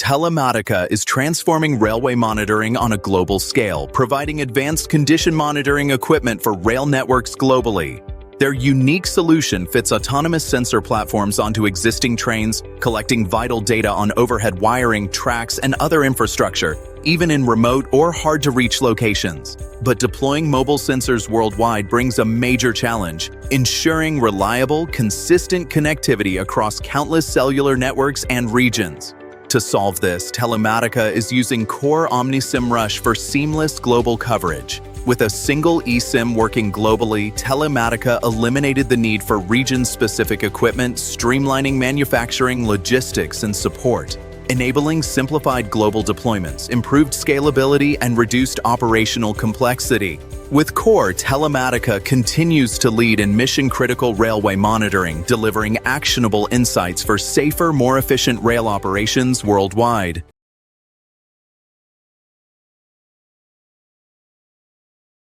Telemattica is transforming railway monitoring on a global scale, providing advanced condition monitoring equipment for rail networks globally. Their unique solution fits autonomous sensor platforms onto existing trains, collecting vital data on overhead wiring, tracks, and other infrastructure, even in remote or hard-to-reach locations. But deploying mobile sensors worldwide brings a major challenge: ensuring reliable, consistent connectivity across countless cellular networks and regions. To solve this, Telemattica is using core OmniSIM Rush for seamless global coverage. With a single eSIM working globally, Telemattica eliminated the need for region-specific equipment, streamlining manufacturing, logistics, and support, enabling simplified global deployments, improved scalability, and reduced operational complexity. With Core, Telemattica continues to lead in mission-critical railway monitoring, delivering actionable insights for safer, more efficient rail operations worldwide.